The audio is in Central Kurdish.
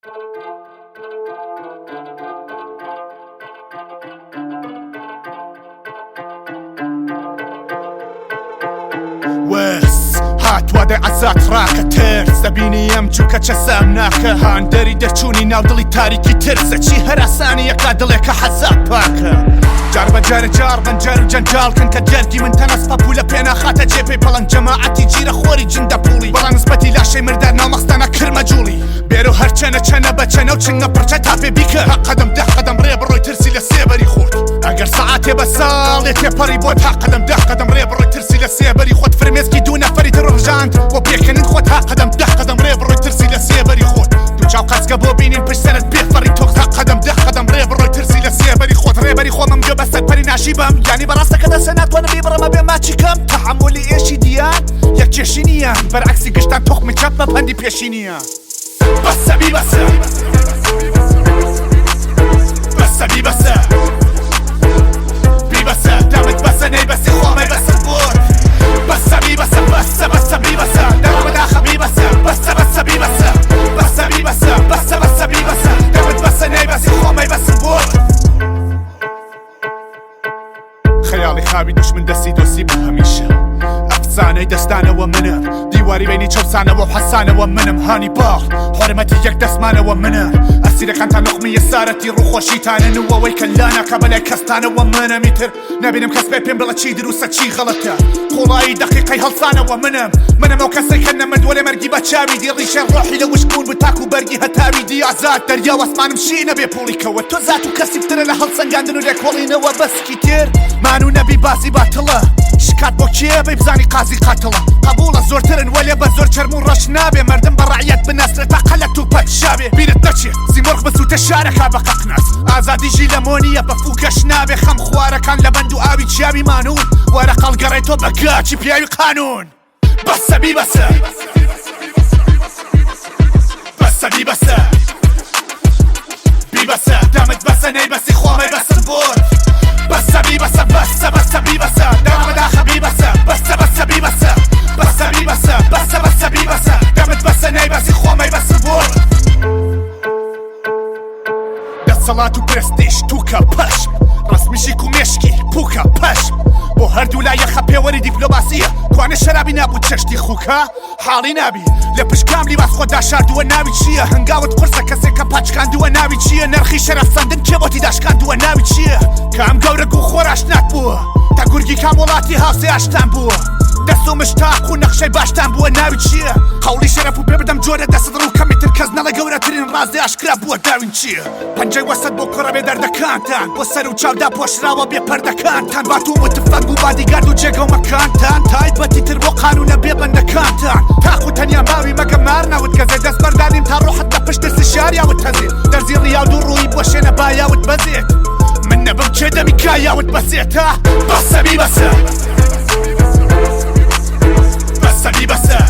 وس هات وادە عەزات ڕاکە ترس دەبینی ئەم جووکە چەسام ناکە هاندەری دەرچوونی ناو دڵی تاریکی ترسە چی هەراسانی یەکا دڵێکە حەزات پاکە جار بەجارە جار بەنجار و جەنجاڵکن کە جەرگی من تەنەسپە پولە پێناخاتە جێپەی پەڵەن جەماعەتی جیرە خۆری جندە پوڵی بەڵام نسبەتی لاشەی مردار ناومەستانە کرمە جوڵی بێرە و هەرچەنە چەنە بەچەنە و چنگە پڕچە تاپێ بیکە قەدەم دە قەدەم ڕێ بڕۆی ترسی لە سێبەری خۆت ئەگەر سەعاتێ بە ساڵێ تێپەڕی بۆت ها قەدەم دە قەدەم ڕێ بڕۆی ترسی لە سێبەری خۆت فرمێسکی دوو نەفەری تر ڕژاند بۆ پێکەنین خۆت ها قەدەم دە قەدەم ڕێ بڕۆی ترسی لە سێبەری خۆت دوو چاو قەچکە بۆ بینین پشت سەرت بێفەڕی تۆ ها قەدەم دە قەدەم ڕێ بڕۆی ترسی لە سێبەری خۆت ڕێبەری خۆمم گوێ بەسەر پەری ناشیبم یانی بەڕاستەکە دەسە ناتوانم بیبڕەمە بێ ماچی کەم تەحەمولی ئێشی دیان یەک کێشی نییە بەرعەکسی گشتان تۆخمی چەپمە پەندی پێشی نییە بەسە بیبەسە بەسە بیبەسە بیبەسە دەمت بەسە نەیبەسی خۆمەی بەسە بۆت بەسە بیبەسە بەسە بەسە بیبەسە دەمە بەداخە بیبەسە بەسە بەسە بیبەسە بەسە بیبەسە بەسە بەسە بیبەسە دەمت بەسە نەیبەسی خۆمەی بەسە بۆت خەیاڵی خاوی دوشمن دەستی دۆسی بوو هەمیشە ئەفسانەی دەستانەوە منە دیواری بینی چەوسانەوە حەسانەوە منم هانی باڵ حرمەتی یەک دەسمانەوە منە ئەسیرەکانتان نوخمی یەسارەتی ڕووخۆشیتانن و ئەوەی کە لاناکە بەلای کەستانەوە منەمیتر نەبینم کەس پێ پێم بڵە چی دروستە چی غەڵەتە قوڵایی دەقیقەی هەڵسانەوە منم ئەو کەسەی کە نەمردووە لێ مەرگی بە چاوی دی ڕیشە ڕۆحی لە وشکبوون بە تاک و بەرگی هەتاوی دی ئازاد دەریا وەسمانم شی نەبێ پوڵیکەوە تۆ زات و کەسیفترە لە هەڵسەنگاندن و لێکۆڵینەوە بەسکی تر مان و نەبی باسی باتڵە شکات بۆ کێ بەی بزانی قازی قاتڵە قبولە زۆرترن وەلێ بە زۆر چەرم و ڕەش نابێ مردم بە ڕعیەت بناسرێت تا قەلەت و پەت شابێ بیرت دەچێت سیمۆرغ بسووتە شارەکە بە قەقناس ئازادیژی لە مۆنیە بە فوکەش نابێ خەم خوارەکان لە بەند و ئاوی چاوی مانون وەرە قەڵگەڕێتۆ بە گاچی پیاوی قانون بەسە بیبەسە بەسە بیبەسە بیبەسە دەمت بەسە نەیبەسی خۆمەی بەسە بۆت بەسە بیبەسە بەسە بەسە بیبەسە دەمە بەداخە بیبەسە بەسە بەسە بیبەسە بەسە بیبەسە بەسە بەسە بیبەسە دەمت بەسە نەیبەسی خۆمەی بەسە بۆت دەسەڵات و پرستیژ تووکە پەشم ڕسمیشی و مێشکی پووکە پەشم بۆ هەردوو لایەخە پێوەری دیپلۆماسیە توانێ شەرابی نابوو چەشتی خووکە حاڵی نابی لە پشکام لیباس خۆدا شاردووە ناوی چییە هەنگاوت قورسە کەسێک کە پاچکاندووە ناوی چییە نرخی شەرەفسەندن کێ بۆتی داشکاندووە ناوی چییە کام گەورە و خۆراش نات بووە تا گورگی کام وڵاتی هاوسێ ئاشتان بووە دەست و مشتاق و نەخشەی باشتان بووە ناوی چییە قەوڵی شەرەف و پێ بدەم جۆرە دەست ڕوو کەمیتر کەس نەڵە گەورەترین ڕازی ئاشکرا بووە داوین چییە پەنجەی وەسەد بۆ کوڕە بێ دەردەکانتان بۆ سەر و چاودا پۆشراوە بێ پەردەکانتان باتوم و تفەنگ و بادیگارد و جێگەومەکانتان تایبەتی تر بۆ قانونە بێ بەندەکانتان تاق و تەنیا ماوی مەگە مار ناوت گەزێ دەست بەردانیم تا ڕۆحت لە پشت دەرسی شاریاوت هەزێت دەرزی ڕیاود و ڕووی بۆ شوێنە بایاوت بەزێت من نەبم چێ دەمی کایاوت بەسێت تا بەسە بیبەسە بەسە بیبەسە